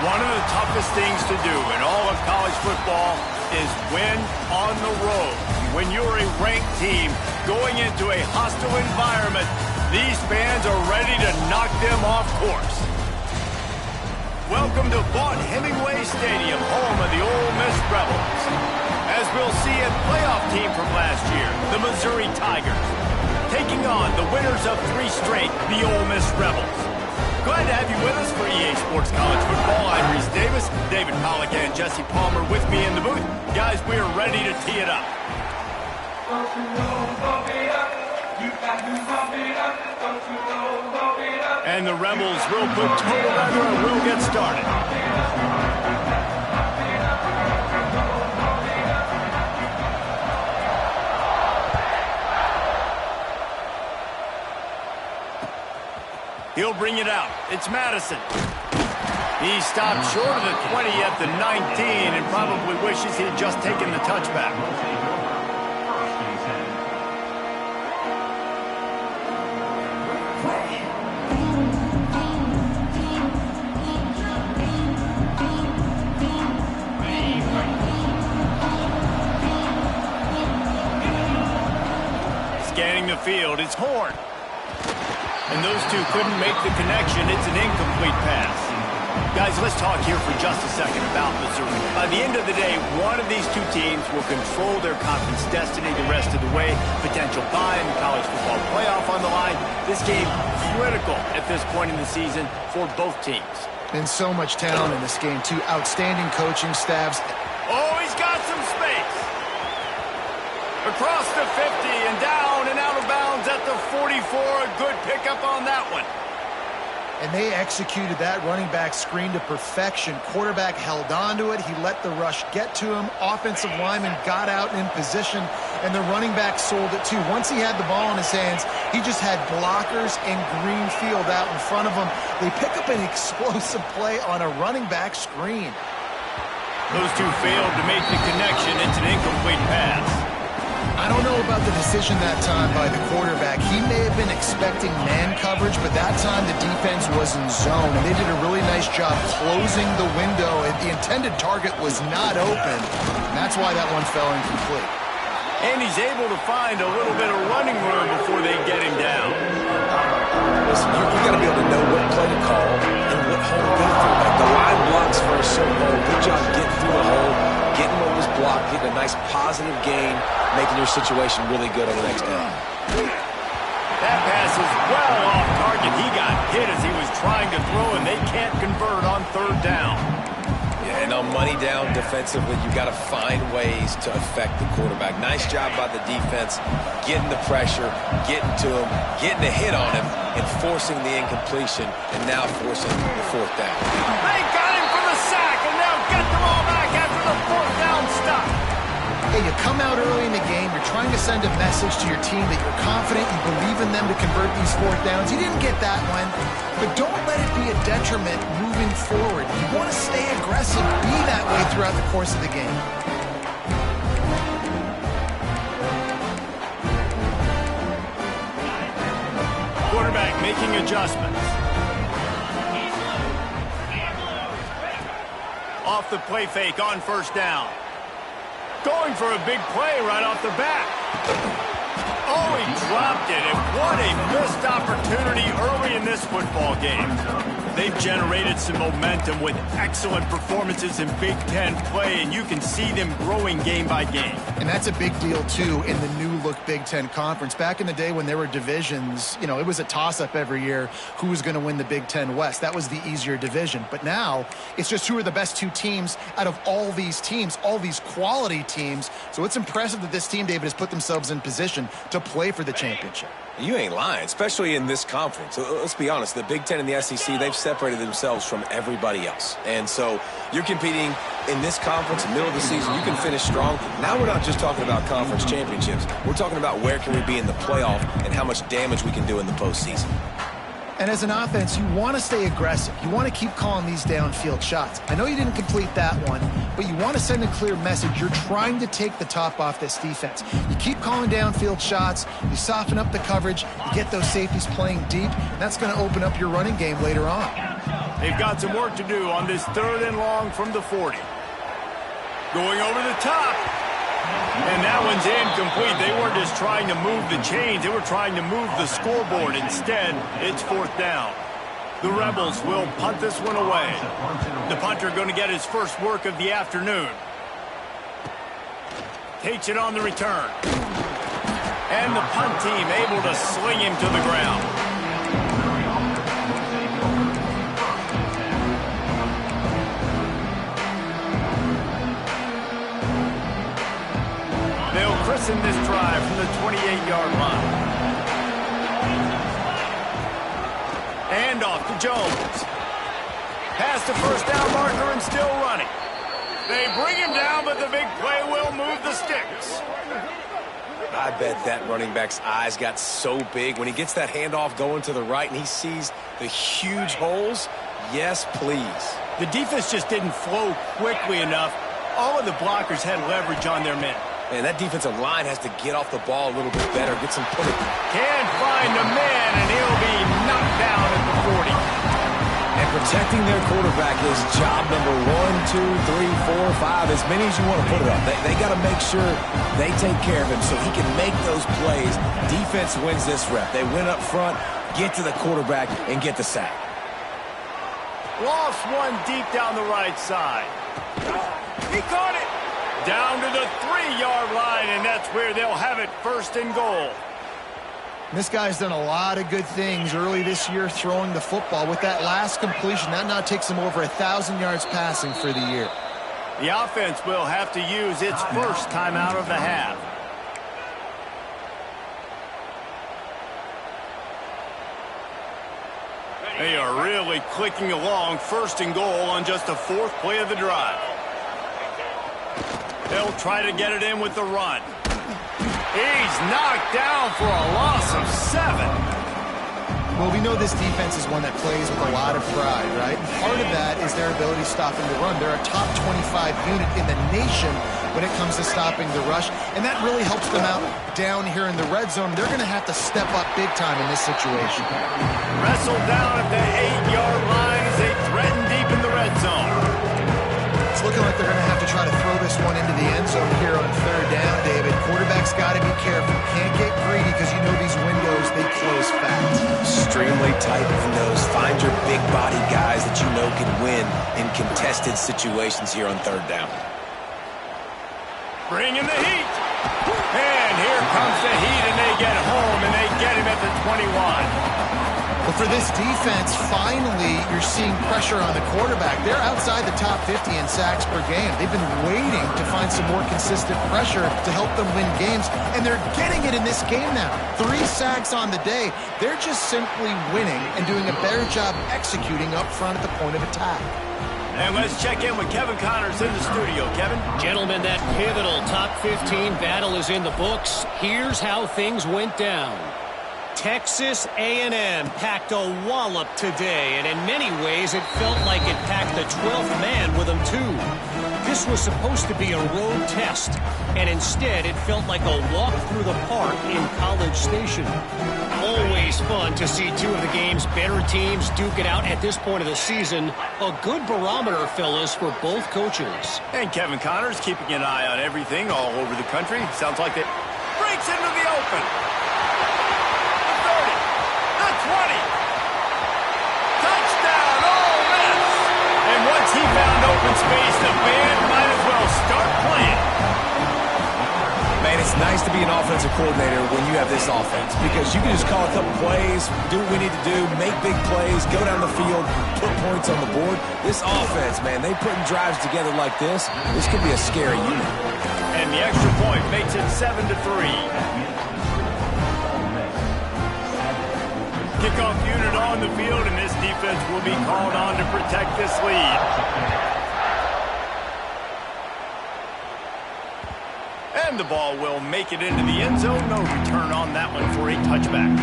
One of the toughest things to do in all of college football is win on the road. When you're a ranked team going into a hostile environment, these fans are ready to knock them off course. Welcome to Vaught-Hemingway Stadium, home of the Ole Miss Rebels. As we'll see, a playoff team from last year, the Missouri Tigers, taking on the winners of 3 straight, the Ole Miss Rebels. Glad to have you with us for EA Sports College Football. I'm Reese Davis, David Pollack and Jesse Palmer with me in the booth. Guys, we are ready to tee it up. And the Rebels will put total leather and we'll get started. He'll bring it out. It's Madison. He stopped short of the 20 at the 19 and probably wishes he had just taken the touchback. Scanning the field, it's Horn. And those two couldn't make the connection. It's an incomplete pass. Guys, let's talk here for just a second about Missouri. By the end of the day, one of these two teams will control their conference destiny the rest of the way. Potential bye in the college football playoff on the line. This game critical at this point in the season for both teams. And so much talent in this game, too. Outstanding coaching staffs. Oh, he's got some space. Across the 50 and down and out of bounds at the 44. A good pickup on that one. And they executed that running back screen to perfection. Quarterback held on to it. He let the rush get to him. Offensive lineman got out in position, and the running back sold it too. Once he had the ball in his hands, he just had blockers and green field out in front of him. They pick up an explosive play on a running back screen. Those two failed to make the connection. It's an incomplete pass. I don't know about the decision that time by the quarterback. He may have been expecting man coverage, but that time the defense was in zone, and they did a really nice job closing the window. The intended target was not open, and that's why that one fell incomplete. And he's able to find a little bit of running room before they get him down. Listen, you got to be able to know what play to call and what hole to go through. Like the line blocks for a certain hole. Good job getting through the hole, getting what was blocked, getting a nice positive gain, making your situation really good on the next down. That pass is well off target. He got hit as he was trying to throw, and they can't convert on 3rd down. Yeah, and on money down defensively, you got to find ways to affect the quarterback. Nice job by the defense, getting the pressure, getting to him, getting a hit on him, and forcing the incompletion, and now forcing the 4th down. They got him for the sack, and now get the ball back after the 4th down stop. Hey, you come out early in the game, you're trying to send a message to your team that you're confident, you believe in them to convert these 4th downs. You didn't get that one, but don't let it be a detriment moving forward. You want to stay aggressive, be that way throughout the course of the game. Quarterback making adjustments. Off the play fake on 1st down. Going for a big play right off the bat. Oh, he dropped it, and what a missed opportunity early in this football game. They've generated some momentum with excellent performances in Big Ten play, and you can see them growing game by game. And that's a big deal, too, in the new-look Big Ten Conference. Back in the day when there were divisions, you know, it was a toss-up every year who was going to win the Big Ten West. That was the easier division. But now, it's just who are the best 2 teams out of all these teams, all these quality teams. So it's impressive that this team, David, has put themselves in position to play for the championship. You ain't lying, especially in this conference. Let's be honest, the Big Ten and the SEC, they've separated themselves from everybody else. And so you're competing in this conference, middle of the season, you can finish strong. Now we're not just talking about conference championships. We're talking about where can we be in the playoff and how much damage we can do in the postseason. And as an offense, you want to stay aggressive. You want to keep calling these downfield shots. I know you didn't complete that one, but you want to send a clear message. You're trying to take the top off this defense. You keep calling downfield shots. You soften up the coverage. You get those safeties playing deep. That's going to open up your running game later on. They've got some work to do on this 3rd and long from the 40. Going over the top. And that one's incomplete. They weren't just trying to move the chains. They were trying to move the scoreboard. Instead, it's 4th down. The Rebels will punt this one away. The punter going to get his first work of the afternoon. Takes it on the return. And the punt team able to sling him to the ground. They'll christen this drive from the 28-yard line. And off to Jones. Past the first down marker and still running. They bring him down, but the big play will move the sticks. I bet that running back's eyes got so big when he gets that handoff going to the right and he sees the huge holes. Yes, please. The defense just didn't flow quickly enough. All of the blockers had leverage on their men. Man, that defensive line has to get off the ball a little bit better, get some pull. Can't find a man, and he'll be knocked down at the 40. And protecting their quarterback is job number 1, 2, 3, 4, 5, as many as you want to put it up. They got to make sure they take care of him so he can make those plays. Defense wins this rep. They win up front, get to the quarterback, and get the sack. Lost one deep down the right side. He caught it. Down to the 3-yard line, and that's where they'll have it, 1st and goal. This guy's done a lot of good things early this year throwing the football. With that last completion, that now takes him over 1,000 yards passing for the year. The offense will have to use its first timeout of the half. They are really clicking along, 1st and goal on just the 4th play of the drive. They'll try to get it in with the run. He's knocked down for a loss of 7. Well, we know this defense is one that plays with a lot of pride, right? And part of that is their ability stopping the run. They're a top 25 unit in the nation when it comes to stopping the rush, and that really helps them out down here in the red zone. They're going to have to step up big time in this situation. Wrestled down at the 8-yard line as they threaten deep in the red zone. It's looking like they're going to have to try to throw this one into the end zone here on 3rd down, David. Quarterback's got to be careful. Can't get greedy because you know these windows, they close fast. Extremely tight windows. Find your big body guys that you know can win in contested situations here on 3rd down. Bring in the heat. And here comes the heat, and they get home, and they get him at the 21. But for this defense, finally, you're seeing pressure on the quarterback. They're outside the top 50 in sacks per game. They've been waiting to find some more consistent pressure to help them win games, and they're getting it in this game now. 3 sacks on the day. They're just simply winning and doing a better job executing up front at the point of attack. And let's check in with Kevin Connors in the studio. Kevin? Gentlemen, that pivotal top 15 battle is in the books. Here's how things went down. Texas A&M packed a wallop today, and in many ways it felt like it packed the 12th man with them too. This was supposed to be a road test, and instead it felt like a walk through the park in College Station. Always fun to see two of the game's better teams duke it out at this point of the season. A good barometer, fellas, for both coaches. And Kevin Connors keeping an eye on everything all over the country. Sounds like it breaks into the open. 20. Touchdown, Ole Miss. And once he found open space, the band might as well start playing. Man, it's nice to be an offensive coordinator when you have this offense because you can just call a couple plays, do what we need to do, make big plays, go down the field, put points on the board. This offense, man, they putting drives together like this could be a scary unit. And the extra point makes it 7-3. Kickoff unit on the field, and this defense will be called on to protect this lead. and the ball will make it into the end zone. No return on that one for a touchback.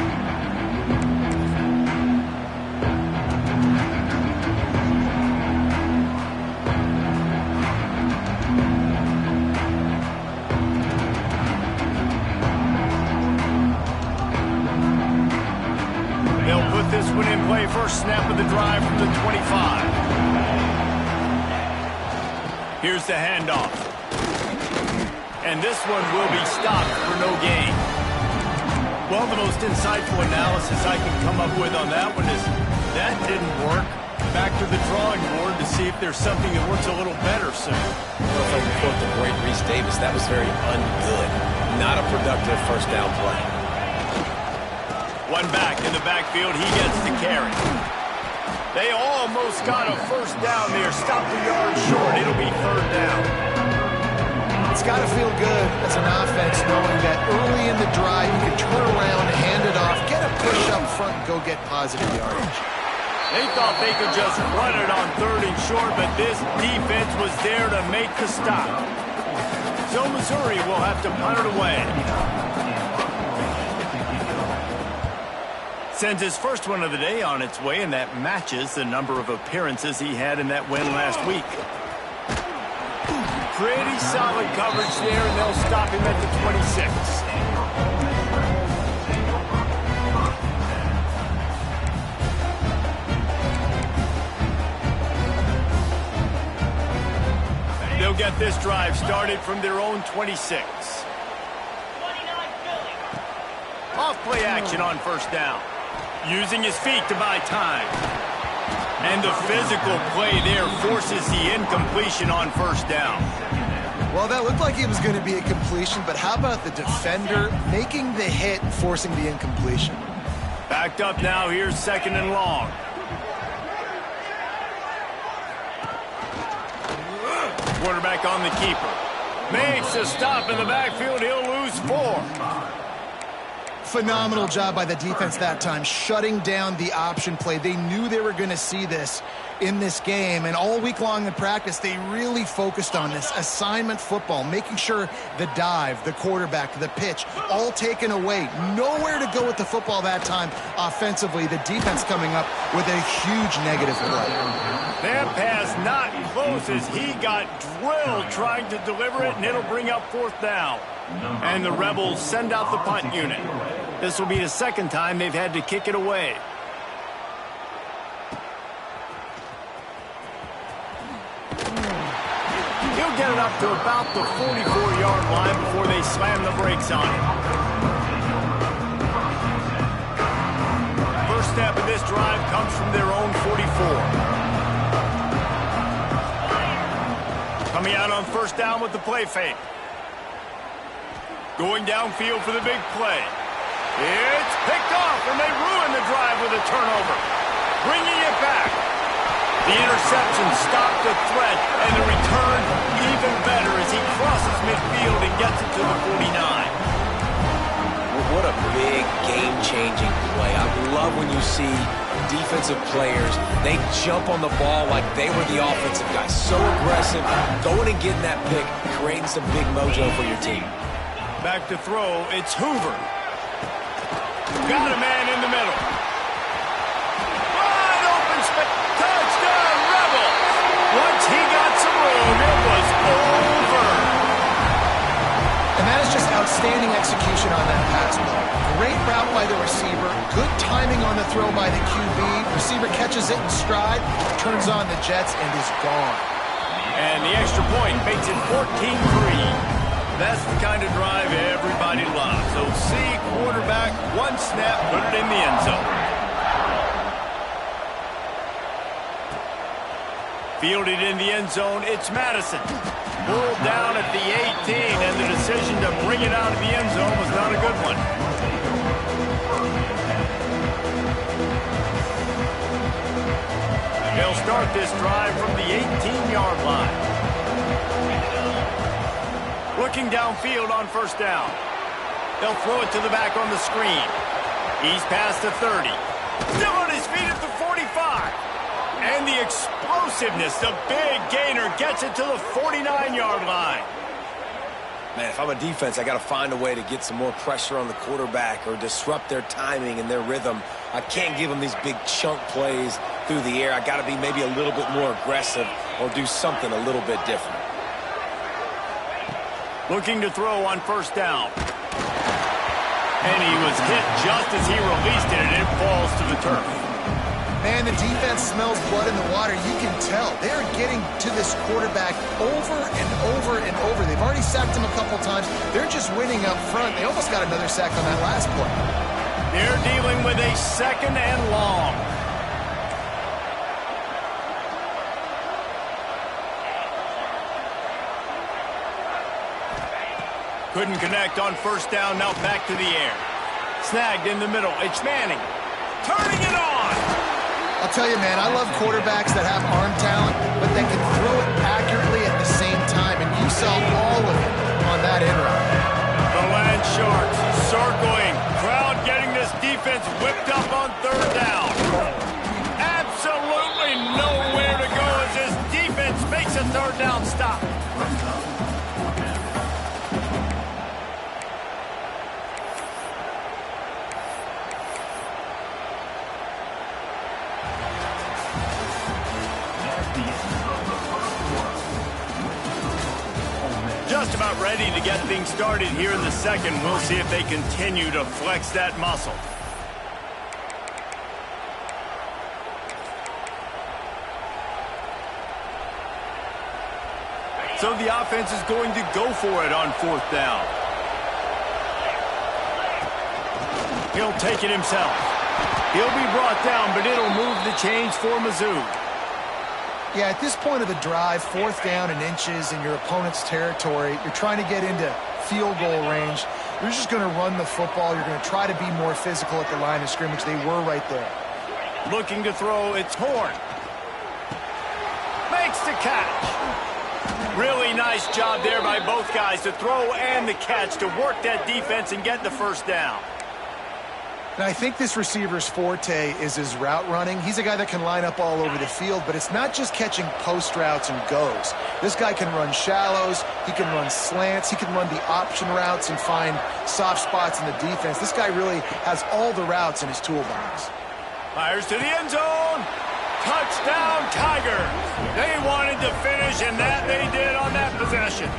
They'll put this one in play. First snap of the drive from the 25. Here's the handoff. And this one will be stopped for no gain. Well, the most insightful analysis I can come up with on that one is that didn't work. Back to the drawing board to see if there's something that works a little better soon. Well, if I can quote the great Reese Davis, that was very ungood. Not a productive first down play. One back in the backfield. He gets the carry. They almost got a first down there. Stopped the yard short. It'll be third down. It's got to feel good as an offense knowing that early in the drive you can turn around, hand it off, get a push up front, and go get positive yardage. They thought they could just run it on third and short, but this defense was there to make the stop. So Missouri will have to punt it away. Sends his first one of the day on its way, and that matches the number of appearances he had in that win last week. Pretty solid coverage there, and they'll stop him at the 26. They'll get this drive started from their own 26. Off play action on first down. Using his feet to buy time. And the physical play there forces the incompletion on first down. Well, that looked like it was going to be a completion, but how about the defender making the hit and forcing the incompletion? Backed up now. Here's second and long. Quarterback on the keeper. Makes a stop in the backfield. He'll lose 4. Phenomenal job by the defense that time, shutting down the option play. They knew they were going to see this in this game, and all week long in practice, they really focused on this assignment football, making sure the dive, the quarterback, the pitch, all taken away. Nowhere to go with the football that time offensively. The defense coming up with a huge negative play. That pass not close as he got drilled trying to deliver it, and it'll bring up fourth down. And the Rebels send out the punt unit. This will be the second time they've had to kick it away. He'll get it up to about the 44-yard line before they slam the brakes on him. First step of this drive comes from their own 44. Coming out on first down with the play fake. Going downfield for the big play. It's picked off, and they ruin the drive with a turnover. Bringing it back. The interception stopped the threat, and the return even better as he crosses midfield and gets it to the 49. What a big game-changing play. I love when you see defensive players, they jump on the ball like they were the offensive guys. So aggressive, going and getting that pick, creating some big mojo for your team. Back to throw, it's Hoover. Got a man in the middle. Wide open space. Touchdown, Rebels. Once he got some room, it was over. And that is just outstanding execution on that pass play. Great route by the receiver. Good timing on the throw by the QB. Receiver catches it in stride, turns on the jets, and is gone. And the extra point makes it 14-3. That's the kind of drive everybody loves. So see quarterback, one snap, put it in the end zone. Fielded in the end zone, it's Madison. Pulled down at the 18, and the decision to bring it out of the end zone was not a good one. They'll start this drive from the 18-yard line. Looking downfield on first down. They'll throw it to the back on the screen. He's past the 30. Still on his feet at the 45. And the explosiveness, the big gainer, gets it to the 49-yard line. Man, if I'm a defense, I got to find a way to get some more pressure on the quarterback or disrupt their timing and their rhythm. I can't give them these big chunk plays through the air. I got to be maybe a little bit more aggressive or do something a little bit different. Looking to throw on first down. And he was hit just as he released it, and it falls to the turf. Man, the defense smells blood in the water. You can tell. They're getting to this quarterback over and over and over. They've already sacked him a couple times. They're just winning up front. They almost got another sack on that last play. They're dealing with a second and long. Couldn't connect on first down. Now back to the air. Snagged in the middle. It's Manning. Turning it on. I'll tell you, man, I love quarterbacks that have arm talent, but they can throw it accurately at the same time, and you saw all of it on that in route. The Land Sharks circling. Crowd getting this defense whipped up on third down. Absolutely nowhere to go as this defense makes a third down stop. Just about ready to get things started here in the second. We'll see if they continue to flex that muscle. So the offense is going to go for it on fourth down. He'll take it himself. He'll be brought down, but it'll move the chains for Mizzou. Yeah, at this point of the drive, fourth down and inches in your opponent's territory, you're trying to get into field goal range. You're just going to run the football. You're going to try to be more physical at the line of scrimmage. They were right there. Looking to throw, it's Horn. Makes the catch. Really nice job there by both guys to throw and the catch to work that defense and get the first down. And I think this receiver's forte is his route running. He's a guy that can line up all over the field, but it's not just catching post routes and goes. This guy can run shallows, he can run slants, he can run the option routes and find soft spots in the defense. This guy really has all the routes in his toolbox. Fires to the end zone. Touchdown, Tigers. They wanted to finish, and that they did on that possession.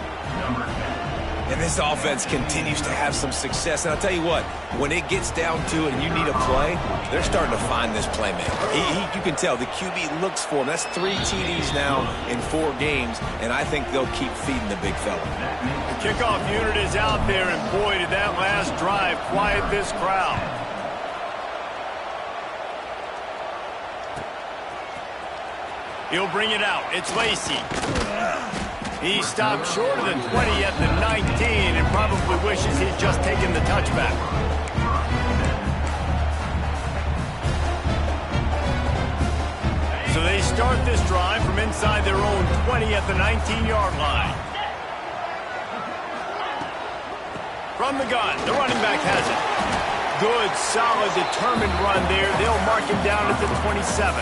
And this offense continues to have some success. And I'll tell you what, when it gets down to it and you need a play, they're starting to find this playmaker. You can tell the QB looks for him. That's 3 TDs now in 4 games, and I think they'll keep feeding the big fella. The kickoff unit is out there, and boy, did that last drive quiet this crowd. He'll bring it out. It's Lacey. He stopped short of the 20 at the 19 and probably wishes he'd just taken the touchback. So they start this drive from inside their own 20 at the 19-yard line. From the gun, the running back has it. Good, solid, determined run there. They'll mark him down at the 27.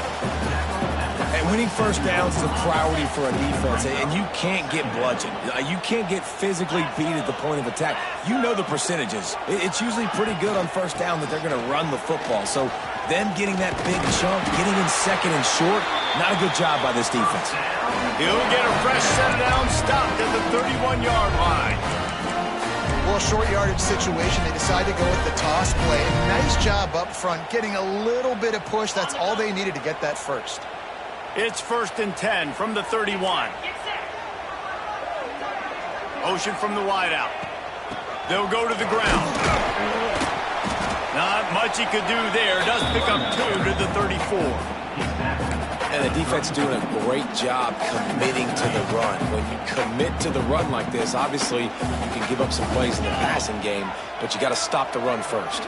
And winning first downs is a priority for a defense, and you can't get bludgeoned. You can't get physically beat at the point of attack. You know the percentages. It's usually pretty good on first down that they're going to run the football. So them getting that big chunk, getting in second and short, not a good job by this defense. He'll get a fresh set down, stopped at the 31-yard line. Well, short yardage situation, they decide to go with the toss play. Nice job up front, getting a little bit of push. That's all they needed to get that first. It's 1st and 10 from the 31. Motion from the wideout. They'll go to the ground. Not much he could do there. Does pick up 2 to the 34. And the defense doing a great job committing to the run. When you commit to the run like this, obviously you can give up some plays in the passing game, but you got to stop the run first.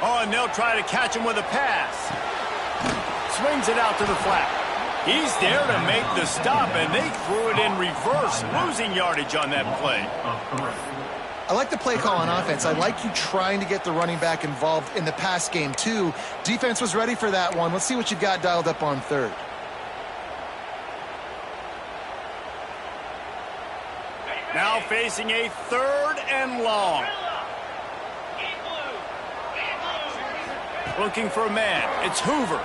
Oh, and they'll try to catch him with a pass. Swings it out to the flat. He's there to make the stop, and they threw it in reverse, losing yardage on that play. I like the play call on offense. I like you trying to get the running back involved in the pass game, too. Defense was ready for that one. Let's see what you've got dialed up on third. Now facing a 3rd and long. Looking for a man. It's Hoover.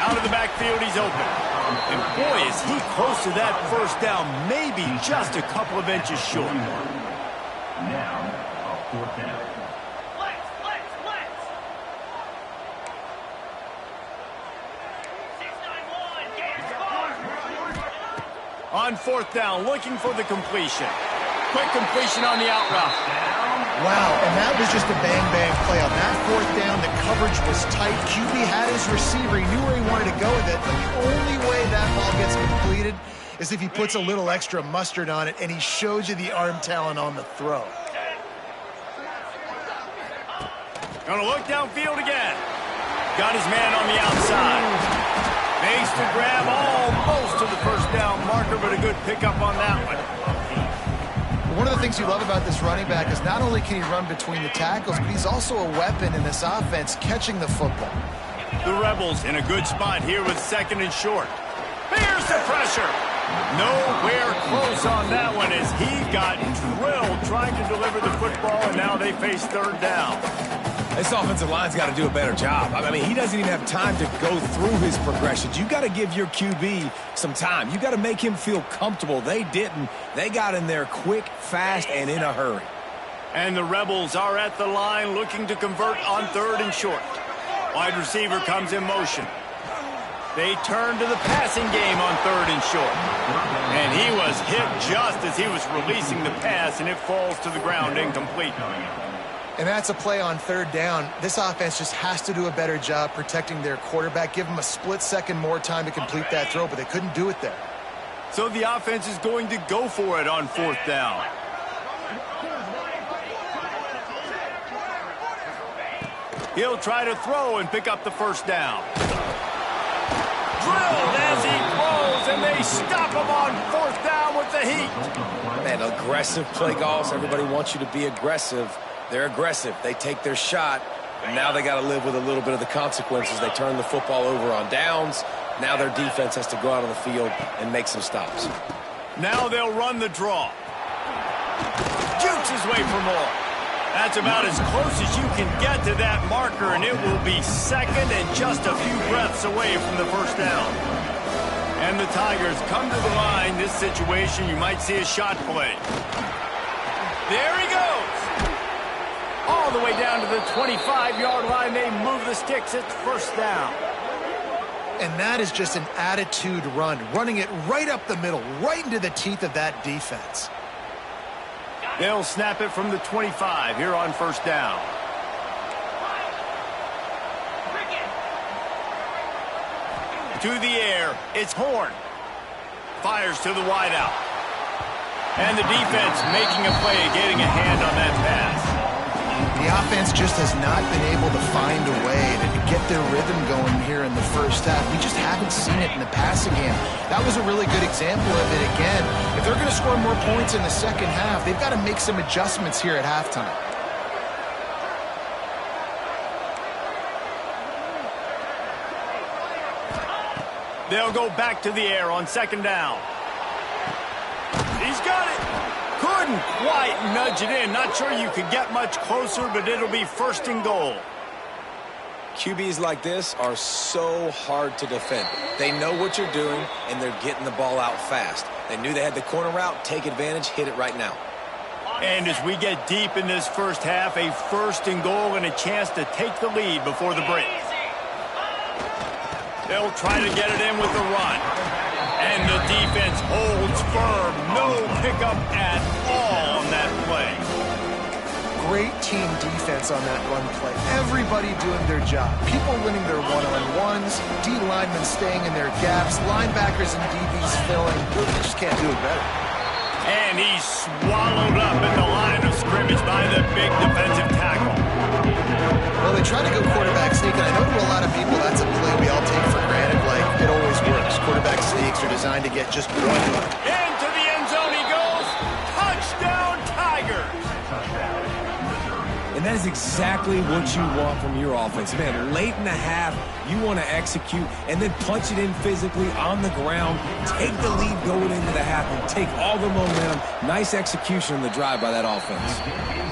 Out of the backfield, he's open. And boy, is he close to that first down, maybe just a couple of inches short. Now, a 4th down. On 4th down, looking for the completion. Quick completion on the out route. Wow, and that was just a bang-bang play. On that 4th down, the coverage was tight. QB had his receiver. He knew where he wanted to go with it, but the only way that ball gets completed is if he puts a little extra mustard on it, and he shows you the arm talent on the throw. Gonna look downfield again. Got his man on the outside. Makes the grab almost to the first down marker, but a good pickup on that one. One of the things you love about this running back is not only can he run between the tackles, but he's also a weapon in this offense catching the football. The Rebels in a good spot here with 2nd and short. There's the pressure. Nowhere close on that one as he got drilled trying to deliver the football, and now they face 3rd down. This offensive line's got to do a better job. I mean, he doesn't even have time to go through his progressions. You got to give your QB some time. You got to make him feel comfortable. They didn't. They got in there quick, fast, and in a hurry. And the Rebels are at the line looking to convert on 3rd and short. Wide receiver comes in motion. They turn to the passing game on 3rd and short. And he was hit just as he was releasing the pass, and it falls to the ground incomplete. And that's a play on 3rd down. This offense just has to do a better job protecting their quarterback. Give him a split second more time to complete that throw, but they couldn't do it there. So the offense is going to go for it on 4th down. He'll try to throw and pick up the first down. Drilled as he throws, and they stop him on 4th down with the heat. Man, aggressive play calls. Everybody wants you to be aggressive. They're aggressive. They take their shot, and now they got to live with a little bit of the consequences. They turn the football over on downs. Now their defense has to go out on the field and make some stops. Now they'll run the draw. Jukes his way for more. That's about as close as you can get to that marker, and it will be 2nd and just a few breaths away from the first down. And the Tigers come to the line. This situation, you might see a shot play. There he goes. All the way down to the 25-yard line. They move the sticks. It's 1st down. And that is just an attitude run, running it right up the middle, right into the teeth of that defense. They'll snap it from the 25 here on 1st down. To the air, it's Horn. Fires to the wideout. And the defense making a play, getting a hand on that pass. The offense just has not been able to find a way to get their rhythm going here in the first half. We just haven't seen it in the passing game. That was a really good example of it again. If they're going to score more points in the second half, they've got to make some adjustments here at halftime. They'll go back to the air on 2nd down. He's got it. Couldn't quite nudge it in. Not sure you could get much closer, but it'll be 1st and goal. QBs like this are so hard to defend. They know what you're doing, and they're getting the ball out fast. They knew they had the corner route. Take advantage. Hit it right now. And as we get deep in this first half, a 1st and goal and a chance to take the lead before the break. They'll try to get it in with the run. And the defense holds firm. No pickup at all on that play. Great team defense on that run play. Everybody doing their job. People winning their one-on-ones, D linemen staying in their gaps, linebackers and DBs filling. You just can't do it better. And he's swallowed up in the line of scrimmage by the big defensive tackle. Well, they try to go quarterback sneak, and I know to a lot of people that's a play we all take for granted, like it always works. Quarterback sneaks are designed to get just one look. Into the end zone he goes. Touchdown, Tigers. And that is exactly what you want from your offense. Man, late in the half, you want to execute and then punch it in physically on the ground, take the lead going into the half, and take all the momentum. Nice execution on the drive by that offense.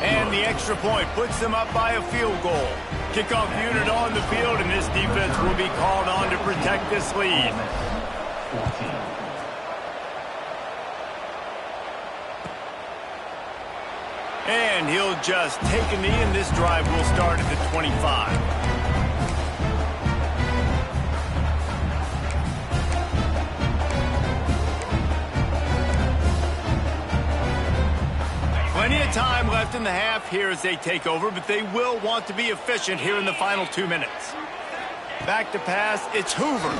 And the extra point puts them up by a field goal. Kickoff unit on the field, and this defense will be called on to protect this lead. 14. And he'll just take a knee, and this drive will start at the 25. Plenty of time left in the half here as they take over, but they will want to be efficient here in the final 2 minutes. Back to pass, it's Hoover.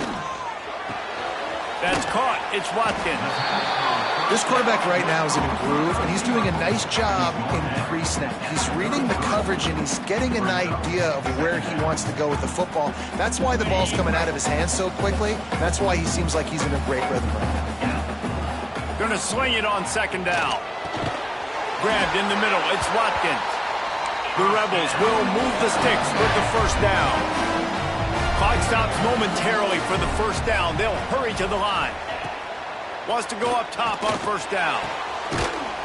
That's caught, it's Watkins. This quarterback right now is in a groove, and he's doing a nice job in pre-snap. He's reading the coverage, and he's getting an idea of where he wants to go with the football. That's why the ball's coming out of his hands so quickly. That's why he seems like he's in a great rhythm right now. Gonna swing it on second down. Grabbed in the middle, it's Watkins. The Rebels will move the sticks with the first down. Clock stops momentarily for the first down. They'll hurry to the line. Wants to go up top on first down.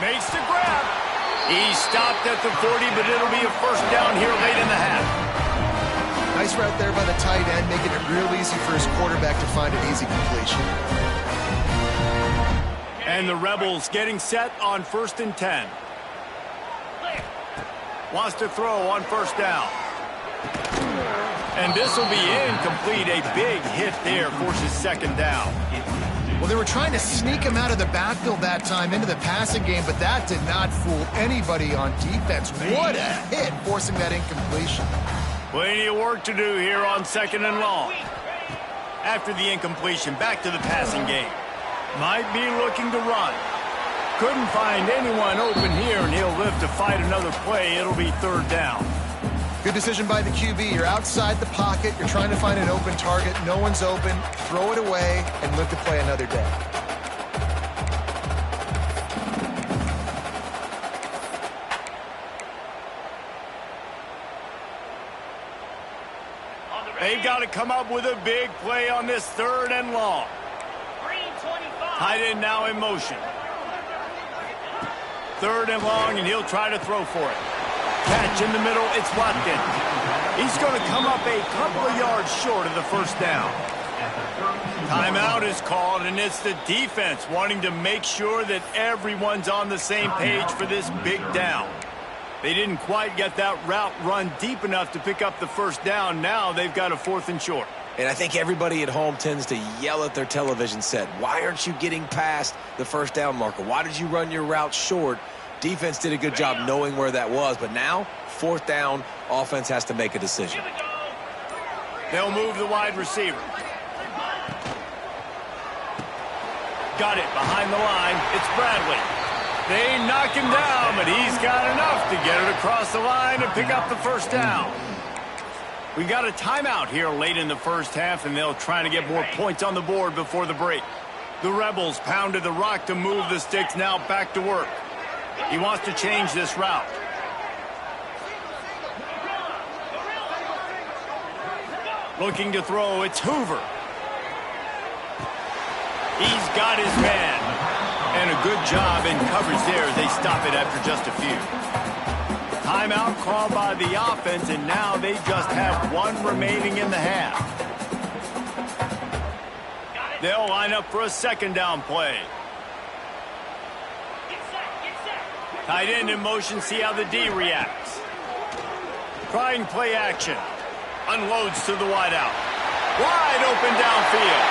Makes the grab. He stopped at the 40, but it'll be a first down here late in the half. Nice route there by the tight end, making it real easy for his quarterback to find an easy completion. And the Rebels getting set on 1st and 10. Wants to throw on first down. And this will be incomplete. A big hit there forces second down. Well, they were trying to sneak him out of the backfield that time into the passing game, but that did not fool anybody on defense. What a hit, forcing that incompletion. Plenty of work to do here on second and long. After the incompletion, back to the passing game. Might be looking to run. Couldn't find anyone open here, and he'll live to fight another play. It'll be third down. Good decision by the QB. You're outside the pocket. You're trying to find an open target. No one's open. Throw it away and live to play another day. They've got to come up with a big play on this third and long. Tight end now in motion. Third and long, and he'll try to throw for it. Catch in the middle, it's Watkins. He's going to come up a couple of yards short of the first down. Timeout is called, and it's the defense wanting to make sure that everyone's on the same page for this big down. They didn't quite get that route run deep enough to pick up the first down. Now they've got a 4th and short. And I think everybody at home tends to yell at their television set. Why aren't you getting past the first down marker? Why did you run your route short? Defense did a good job knowing where that was, but now, 4th down, offense has to make a decision. They'll move the wide receiver. Got it behind the line. It's Bradley. They knock him down, but he's got enough to get it across the line and pick up the first down. We got a timeout here late in the first half, and they'll try to get more points on the board before the break. The Rebels pounded the rock to move the sticks, now back to work. He wants to change this route. Looking to throw, it's Hoover. He's got his man. And a good job in coverage there as they stop it after just a few. Timeout called by the offense, and now they just have one remaining in the half. They'll line up for a second down play. Tight end in motion, see how the D reacts. Trying play action. Unloads to the wideout. Wide open downfield.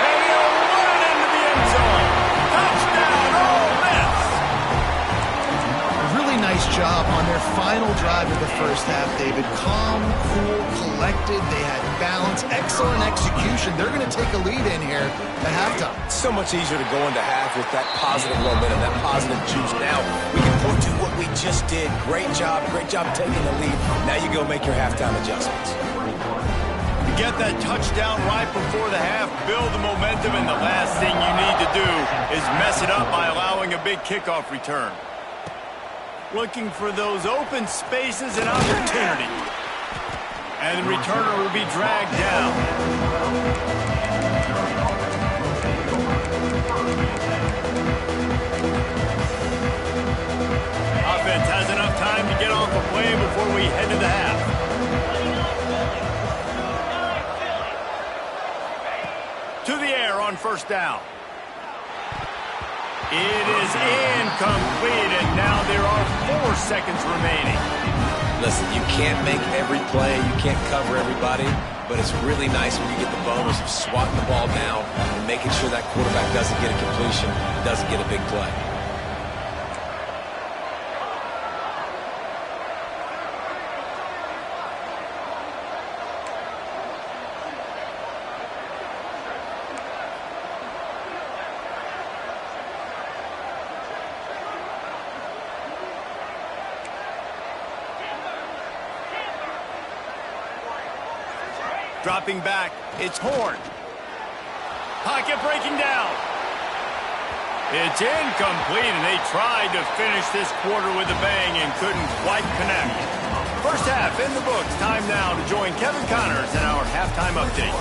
And he'll run into the end zone. Touchdown, Ole Miss. Really nice job on their final drive of the first half, David. Calm, cool, collected. They had balance, excellent execution. They're going to take a lead in here at halftime. It's so much easier to go into half with that positive momentum, that positive juice. Now we can point to what we just did. Great job taking the lead. Now you go make your halftime adjustments. To get that touchdown right before the half, build the momentum, and the last thing you need to do is mess it up by allowing a big kickoff return. looking for those open spaces and opportunity. And the returner will be dragged down. Offense has enough time to get off a play before we head to the half. To the air on first down. It is incomplete, and now there are 4 seconds remaining. Listen, you can't make every play, you can't cover everybody, but it's really nice when you get the bonus of swatting the ball down and making sure that quarterback doesn't get a completion, doesn't get a big play. Dropping back, it's Horn. Pocket breaking down. It's incomplete, and they tried to finish this quarter with a bang and couldn't quite connect. First half in the books. Time now to join Kevin Connors in our halftime update.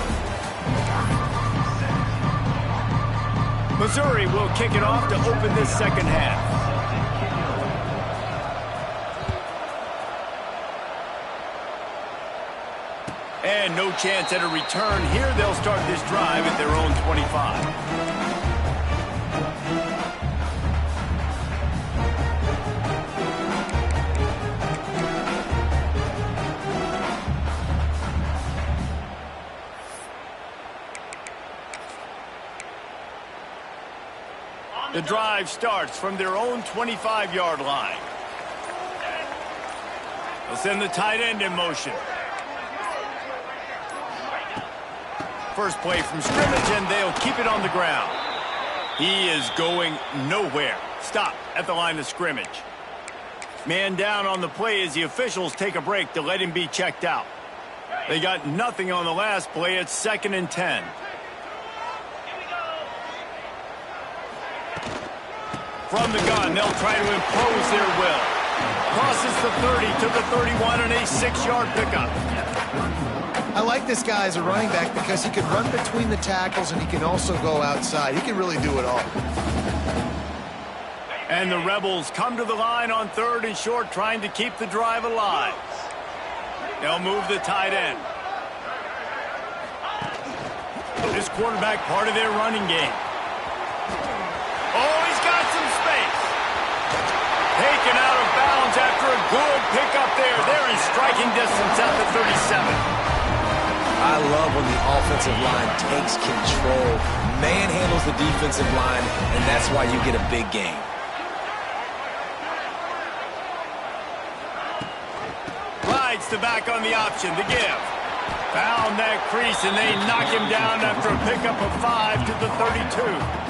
Missouri will kick it off to open this second half. And no chance at a return here. They'll start this drive at their own 25. The drive starts from their own 25-yard line. They'll send the tight end in motion. First play from scrimmage, and they'll keep it on the ground. He is going nowhere. Stop at the line of scrimmage. Man down on the play as the officials take a break to let him be checked out. They got nothing on the last play. It's 2nd and 10. From the gun, they'll try to impose their will. Crosses the 30 to the 31 and a 6-yard pickup. I like this guy as a running back because he can run between the tackles and he can also go outside. He can really do it all. And the Rebels come to the line on 3rd and short, trying to keep the drive alive. They'll move the tight end. This quarterback part of their running game. Oh, he's got some space. Taken out of bounds after a good pickup there. They're in striking distance at the 37. I love when the offensive line takes control, manhandles the defensive line, and that's why you get a big gain. Rides the back on the option to give. Found that crease, and they knock him down after a pickup of 5 to the 32.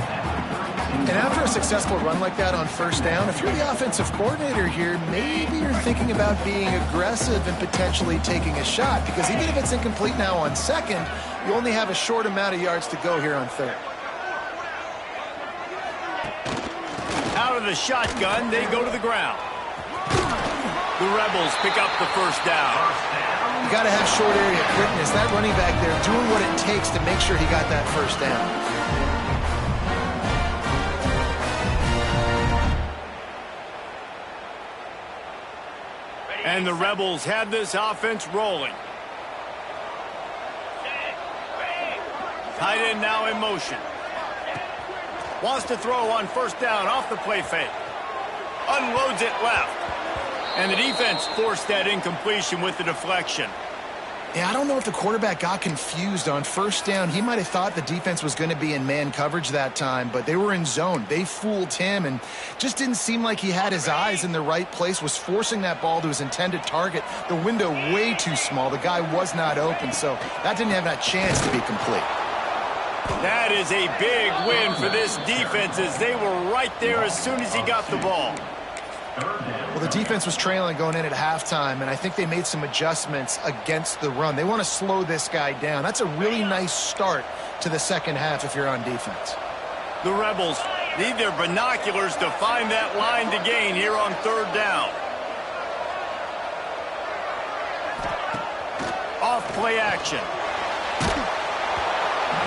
And after a successful run like that on first down, if you're the offensive coordinator here, maybe you're thinking about being aggressive and potentially taking a shot, because even if it's incomplete now on 2nd, you only have a short amount of yards to go here on 3rd. Out of the shotgun, they go to the ground. The Rebels pick up the first down. You got to have short area quickness. That running back there doing what it takes to make sure he got that first down. And the Rebels have this offense rolling. Tight end now in motion. Wants to throw on first down off the play fake. Unloads it left. And the defense forced that incompletion with the deflection. Yeah, I don't know if the quarterback got confused on first down. He might have thought the defense was going to be in man coverage that time, but they were in zone. They fooled him and just didn't seem like he had his eyes in the right place, was forcing that ball to his intended target. The window way too small. The guy was not open, so that didn't have that chance to be complete. That is a big win for this defense as they were right there as soon as he got the ball. Well, the defense was trailing going in at halftime, and I think they made some adjustments against the run. They want to slow this guy down. That's a really nice start to the second half if you're on defense. The Rebels Need their binoculars to find that line to gain here on third down. Off play action.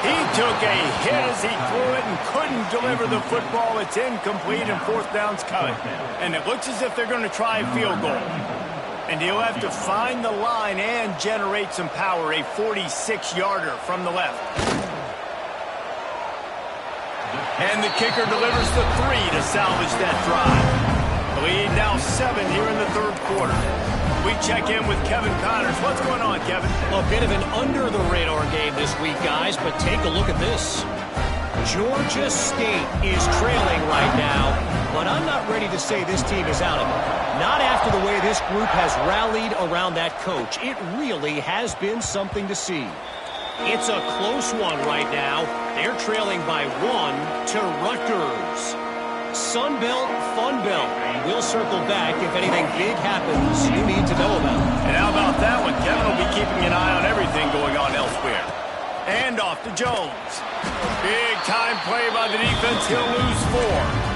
He took a hit as he threw it and couldn't deliver the football. It's incomplete and fourth down's coming. And it looks as if they're going to try a field goal. And he'll have to find the line and generate some power. A 46-yarder from the left. And the kicker delivers the 3 to salvage that drive. The lead now 7 here in the third quarter. We check in with Kevin Connors. What's going on, Kevin? A bit of an under-the-radar game this week, guys, but take a look at this. Georgia State is trailing right now, but I'm not ready to say this team is out of it. Not after the way this group has rallied around that coach. It really has been something to see. It's a close one right now. They're trailing by 1 to Rutgers. Sun Belt, Fun Belt. We'll circle back if anything big happens you need to know about. And how about that one? Kevin will be keeping an eye on everything going on elsewhere. And off to Jones. Big time play by the defense. He'll lose 4.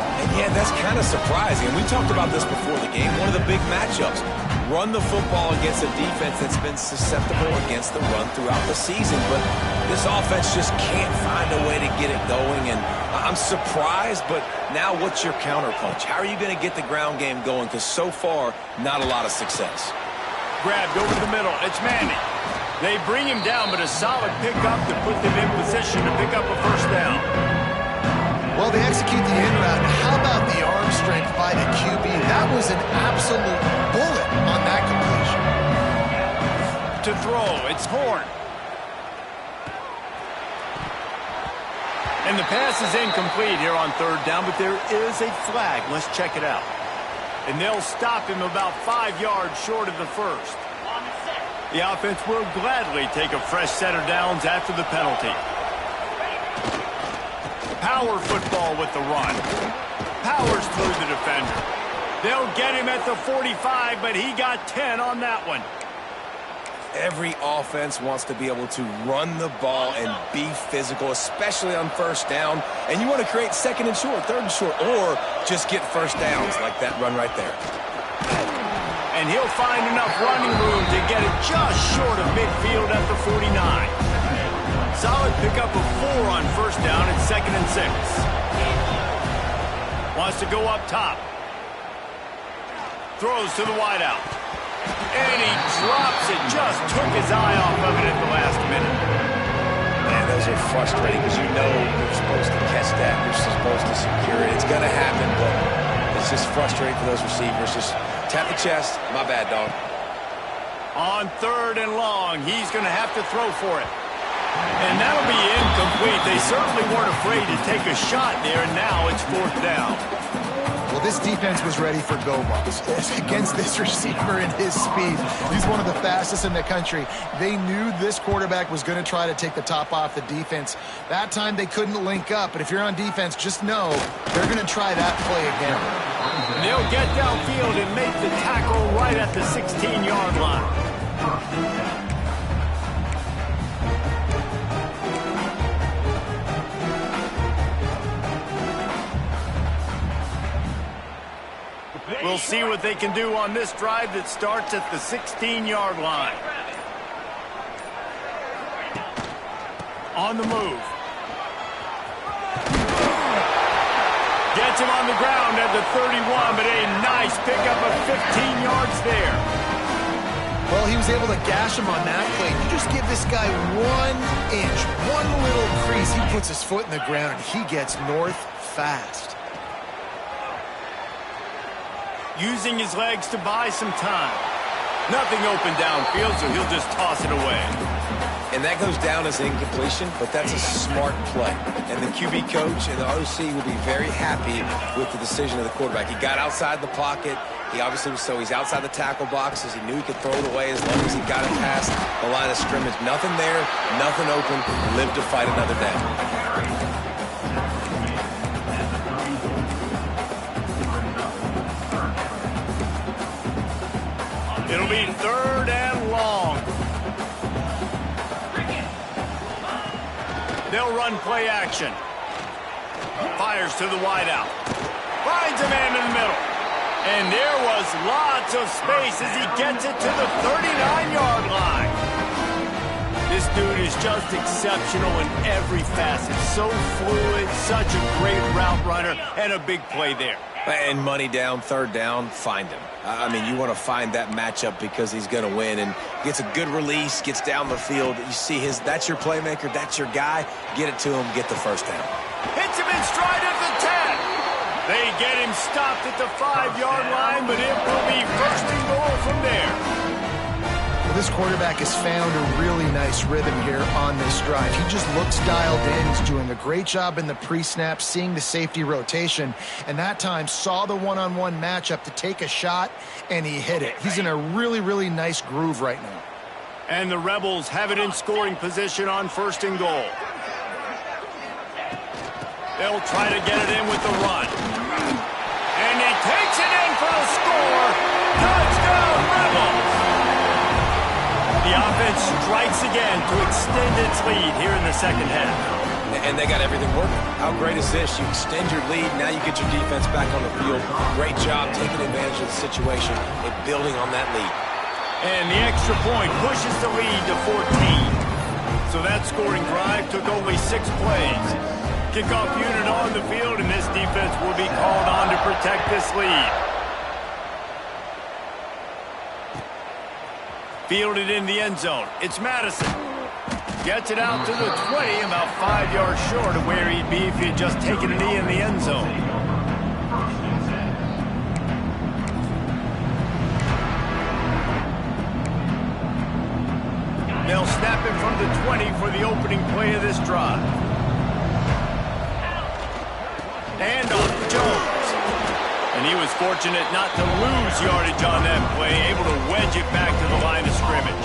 And yeah, that's kind of surprising. And we talked about this before the game. One of the big matchups. Run the football against a defense that's been susceptible against the run throughout the season. But this offense just can't find a way to get it going. And I'm surprised, but now what's your counterpunch? How are you going to get the ground game going? Because so far, not a lot of success. Grabbed over the middle. It's Manning. They bring him down, but a solid pickup to put them in position to pick up a first down. Well, they execute the in route. How about the arm strength by the QB? That was an absolute bullet on that completion. To throw, it's Horn. And the pass is incomplete here on third down, but there is a flag. Let's check it out. And they'll stop him about 5 yards short of the first. The offense will gladly take a fresh set of downs after the penalty. Power football with the run. Powers through the defender. They'll get him at the 45, but he got 10 on that one. Every offense wants to be able to run the ball and be physical, especially on first down. And you want to create second and short, third and short, or just get first downs like that run right there. And he'll find enough running room to get it just short of midfield at the 49. Solid pickup of 4 on first down at 2nd and 6. Wants to go up top. Throws to the wideout. And he drops it. Just took his eye off of it at the last minute. Man, those are frustrating because you know you're supposed to catch that. You're supposed to secure it. It's going to happen, but it's just frustrating for those receivers. Just tap the chest. My bad, dog. On 3rd and long, he's going to have to throw for it. And that'll be incomplete. They certainly weren't afraid to take a shot there, and now it's 4th down. Well, this defense was ready for go-balls against this receiver and his speed. He's one of the fastest in the country. They knew this quarterback was going to try to take the top off the defense. That time they couldn't link up, but if you're on defense, just know they're going to try that play again. And they'll get downfield and make the tackle right at the 16-yard line. We'll see what they can do on this drive that starts at the 16-yard line. On the move. Gets him on the ground at the 31, but a nice pickup of 15 yards there. Well, he was able to gash him on that play. You just give this guy 1 inch, one little crease. He puts his foot in the ground, and he gets north fast. Using his legs to buy some time. Nothing open downfield, so he'll just toss it away. And that goes down as an incompletion, but that's a smart play. And the QB coach and the OC will be very happy with the decision of the quarterback. He got outside the pocket. He obviously was he's outside the tackle boxes. He knew he could throw it away as long as he got it past the line of scrimmage. Nothing there, nothing open. Live to fight another day. It'll be 3rd and long. They'll run play action. fires to the wideout. Finds a man in the middle. And there was lots of space as he gets it to the 39-yard line. This dude is just exceptional in every facet. So fluid, such a great route runner, and a big play there. And money down, third down, find him. I mean, you want to find that matchup because he's going to win. And gets a good release, gets down the field. You see that's your playmaker, that's your guy. Get it to him, get the first down. Hits him in stride at the 10. They get him stopped at the 5-yard line, but it will be first and goal from there. Well, this quarterback has found a really nice rhythm here on this drive. He just looks dialed in. He's doing a great job in the pre-snap, seeing the safety rotation, and that time saw the one-on-one matchup to take a shot, and he hit it. He's in a really, really nice groove right now. And the Rebels have it in scoring position on first and goal. They'll try to get it in with the run. And he takes it in for the score. Touchdown, Rebels! The offense strikes again to extend its lead here in the second half. And they got everything working. How great is this? You extend your lead, now you get your defense back on the field. Great job taking advantage of the situation and building on that lead. And the extra point pushes the lead to 14. So that scoring drive took only 6 plays. Kickoff unit on the field, and this defense will be called on to protect this lead. Fielded in the end zone. It's Madison. Gets it out to the 20, about 5 yards short of where he'd be if he had just taken a knee in the end zone. They'll snap it from the 20 for the opening play of this drive. And on Jones. And he was fortunate not to lose yardage on that play, able to wedge it back to the line of scrimmage.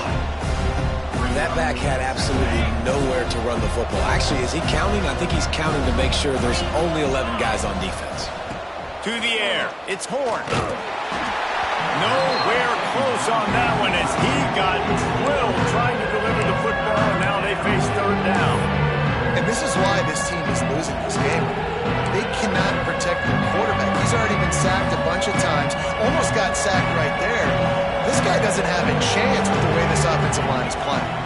That back had absolutely nowhere to run the football. Actually, is he counting? I think he's counting to make sure there's only 11 guys on defense. To the air. It's Horn. Nowhere close on that one as he got drilled trying to deliver the football, and now they face third down. And this is why this team is losing this game. They cannot protect their quarterback. He's already been sacked a bunch of times, almost got sacked right there. This guy doesn't have a chance with the way this offensive line is playing.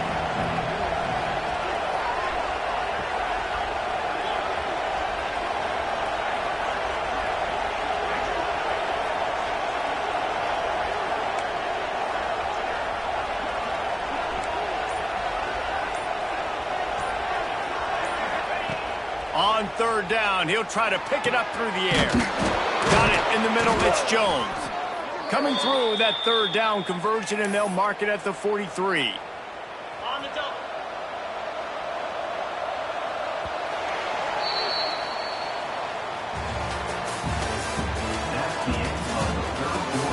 On third down, he'll try to pick it up through the air. Got it in the middle, it's Jones. Coming through that third down conversion, and they'll mark it at the 43. On the double.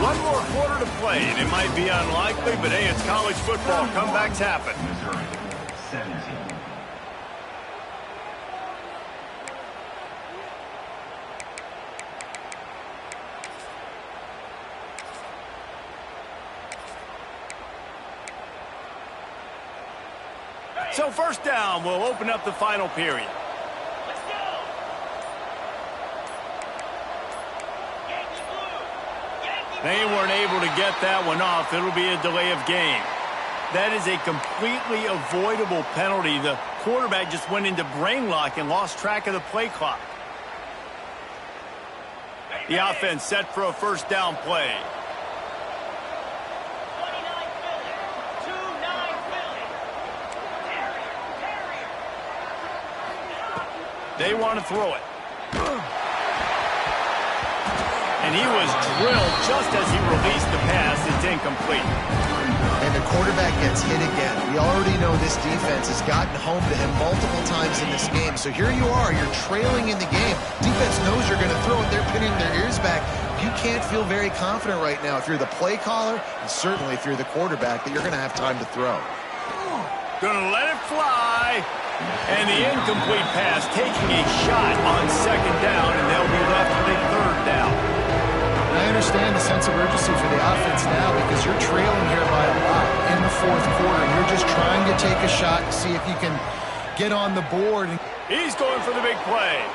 One more quarter to play, and it might be unlikely, but hey, it's college football. Comebacks happen. Missouri, 17. So first down will open up the final period. Let's go. Yankees blue. Yankees They weren't able to get that one off. It'll be a delay of game. That is a completely avoidable penalty. The quarterback just went into brain lock and lost track of the play clock. The offense set for a first down play. 29 Philly. 2-9 Philly. They want to throw it. And he was drilled just as he released the pass. It's incomplete. And the quarterback gets hit again. We already know this defense has gotten home to him multiple times in this game. So here you are, you're trailing in the game. Defense knows you're going to throw it. They're pinning their ears back. You can't feel very confident right now if you're the play caller, and certainly if you're the quarterback, that you're going to have time to throw. Gonna let it fly. And the incomplete pass taking a shot on second down, and they'll be left with a third down. I understand the sense of urgency for the offense now because you're trailing here by a lot in the fourth quarter, and you're just trying to take a shot to see if you can get on the board. He's going for the big play.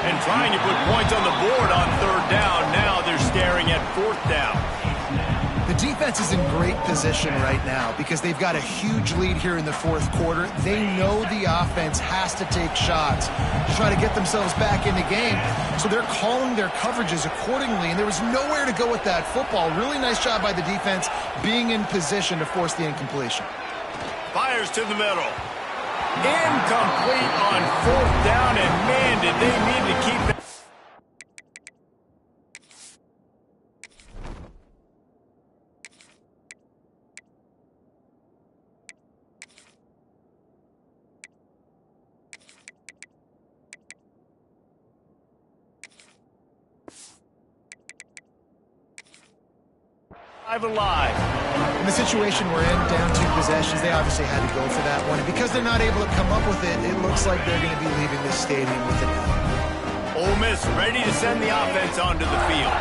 And trying to put points on the board on third down. Now they're staring at fourth down. The defense is in great position right now because they've got a huge lead here in the fourth quarter. They know the offense has to take shots to try to get themselves back in the game. So they're calling their coverages accordingly, and there was nowhere to go with that football. Really nice job by the defense being in position to force the incompletion. Fires to the middle. Incomplete on fourth down, and man, did they need to keep that. Alive. In the situation we're in, down 2 possessions, they obviously had to go for that one. And because they're not able to come up with it, it looks like they're going to be leaving this stadium with an L. Ole Miss ready to send the offense onto the field.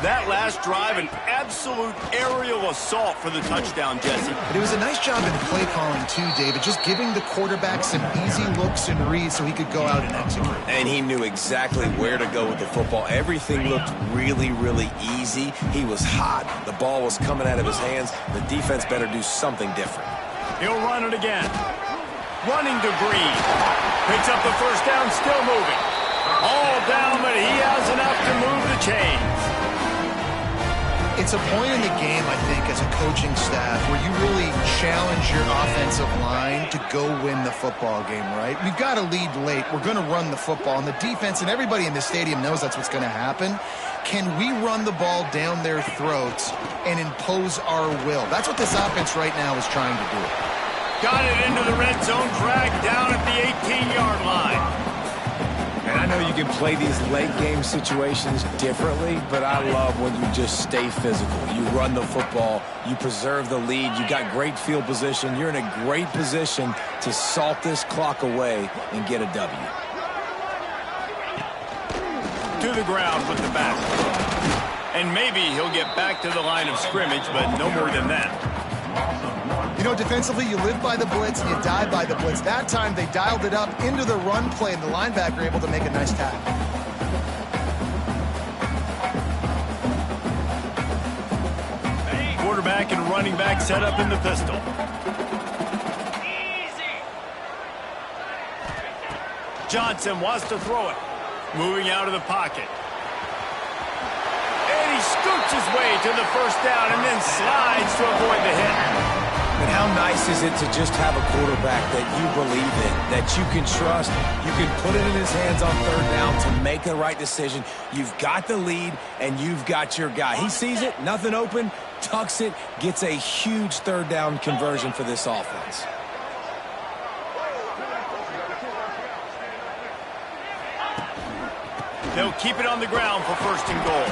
That last drive, an absolute aerial assault for the touchdown, Jesse. But it was a nice job in play calling too, David, just giving the quarterback some easy looks and reads so he could go out and execute. And he knew exactly where to go with the football. Everything looked really, really easy. He was hot. The ball was coming out of his hands. The defense better do something different. He'll run it again. Running to Green. Picks up the first down, still moving. All down, but he has enough to move the chains. It's a point in the game, I think, as a coaching staff where you really challenge your offensive line to go win the football game, right? We've got to lead late. We're going to run the football, and the defense and everybody in the stadium knows that's what's going to happen. Can we run the ball down their throats and impose our will? That's what this offense right now is trying to do. Got it into the red zone, dragged down at the 18-yard line. And I know you can play these late game situations differently, but I love when you just stay physical. You run the football, you preserve the lead, you got great field position. You're in a great position to salt this clock away and get a W. To the ground with the back. And maybe he'll get back to the line of scrimmage, but no more than that. You know, defensively, you live by the blitz and you die by the blitz. That time, they dialed it up into the run play, and the linebacker able to make a nice tackle. Quarterback and running back set up in the pistol. Johnson wants to throw it. Moving out of the pocket. And he scoots his way to the first down and then slides to avoid the hit. And how nice is it to just have a quarterback that you believe in, that you can trust, you can put it in his hands on third down to make the right decision. You've got the lead, and you've got your guy. He sees it, nothing open, tucks it, gets a huge third down conversion for this offense. They'll keep it on the ground for first and goal.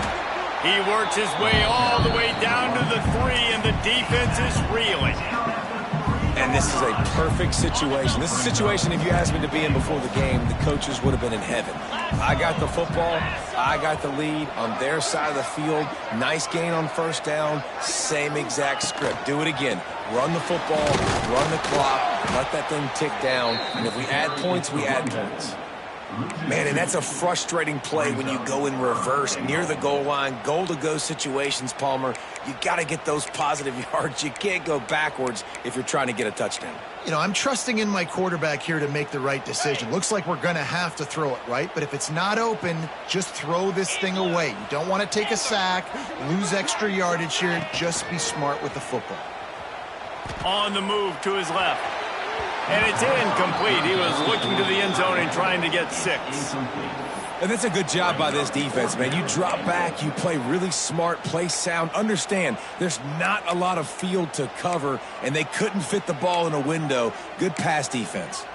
He works his way all the way down to the 3, and the defense is reeling. And this is a perfect situation. This is a situation, if you asked me to be in before the game, the coaches would have been in heaven. I got the football. I got the lead on their side of the field. Nice gain on first down. Same exact script. Do it again. Run the football, run the clock, let that thing tick down. And if we add points, we add points. Man, and that's a frustrating play when you go in reverse near the goal line, goal-to-go situations, Palmer. You got to get those positive yards. You can't go backwards if you're trying to get a touchdown. You know, I'm trusting in my quarterback here to make the right decision. Looks like we're going to have to throw it, right? But if it's not open, just throw this thing away. You don't want to take a sack, lose extra yardage here. Just be smart with the football. On the move to his left. And it's incomplete. He was looking to the end zone and trying to get 6. And that's a good job by this defense, man. You drop back, you play really smart, play sound. Understand, there's not a lot of field to cover, and they couldn't fit the ball in a window. Good pass defense.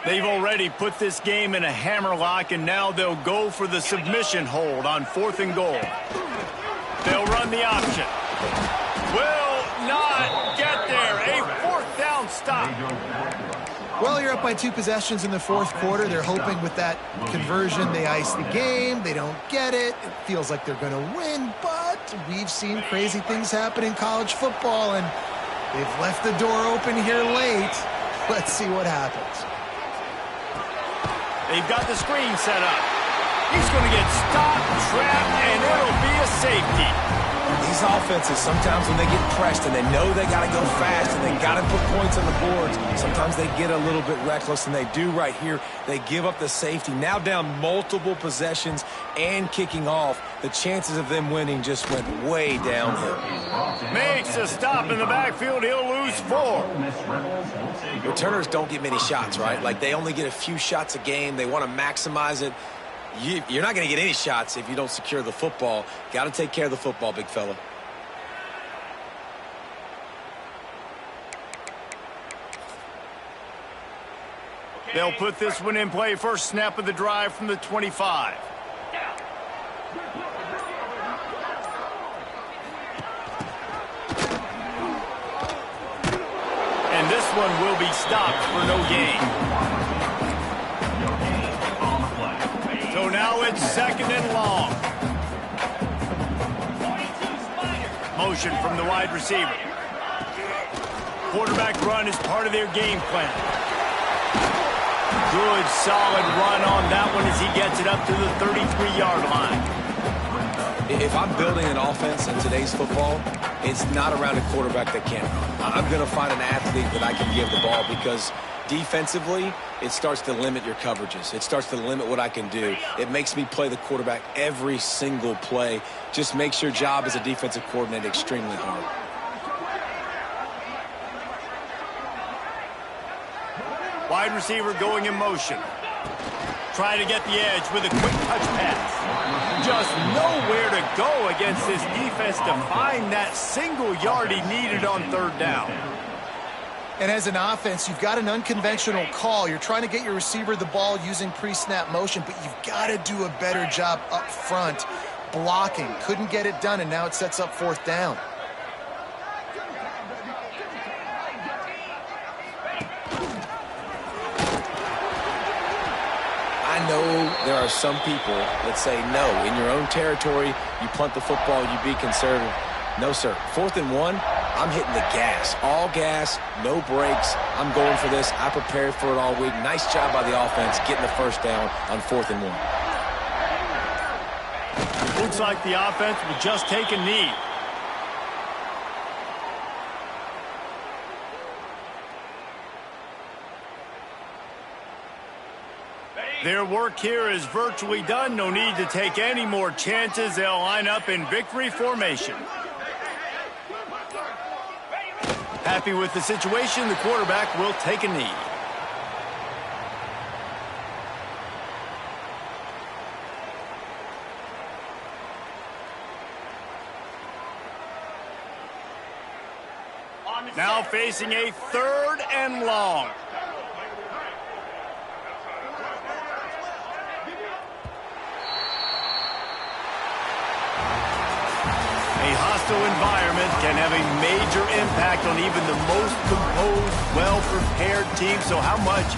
They've already put this game in a hammerlock, and now they'll go for the submission hold on 4th and goal. They'll run the option. Will not get there. A 4th down stop. Well, you're up by 2 possessions in the 4th quarter. They're hoping with that conversion they ice the game. They don't get it. It feels like they're going to win, but we've seen crazy things happen in college football, and They've left the door open here late. Let's see what happens. They've got the screen set up. He's going to get stopped, trapped, and it'll be a safety. These offenses, sometimes when they get pressed and they know they got to go fast and they got to put points on the boards, sometimes they get a little bit reckless, and they do right here. They give up the safety. Now down multiple possessions and kicking off, the chances of them winning just went way downhill. Makes a stop in the backfield. He'll lose 4. Returners don't get many shots, right? Like, they only get a few shots a game. They want to maximize it. You're not going to get any shots if you don't secure the football. Got to take care of the football, big fella. They'll put this one in play. First snap of the drive from the 25. And this one will be stopped for no gain. So now it's 2nd and long. Motion from the wide receiver. Quarterback run is part of their game plan. Good, solid run on that one as he gets it up to the 33-yard line. If I'm building an offense in today's football, it's not around a quarterback that can't run. I'm going to find an athlete that I can give the ball, because defensively, it starts to limit your coverages. It starts to limit what I can do. It makes me play the quarterback every single play. Just makes your job as a defensive coordinator extremely hard. Wide receiver going in motion. Trying to get the edge with a quick touch pass. Just nowhere to go against this defense to find that single yard he needed on 3rd down. And as an offense, you've got an unconventional call. You're trying to get your receiver the ball using pre-snap motion, but you've got to do a better job up front blocking. Couldn't get it done, and now it sets up 4th down. I know there are some people that say, no, in your own territory, you punt the football, you be conservative. No, sir. 4th and 1, I'm hitting the gas. All gas, no brakes. I'm going for this. I prepared for it all week. Nice job by the offense getting the 1st down on 4th and 1. Looks like the offense will just take a knee. Their work here is virtually done. No need to take any more chances. They'll line up in victory formation. Happy with the situation, the quarterback will take a knee. Now facing a 3rd and long. A hostile environment can have a major impact on even the most composed, well-prepared team. So how much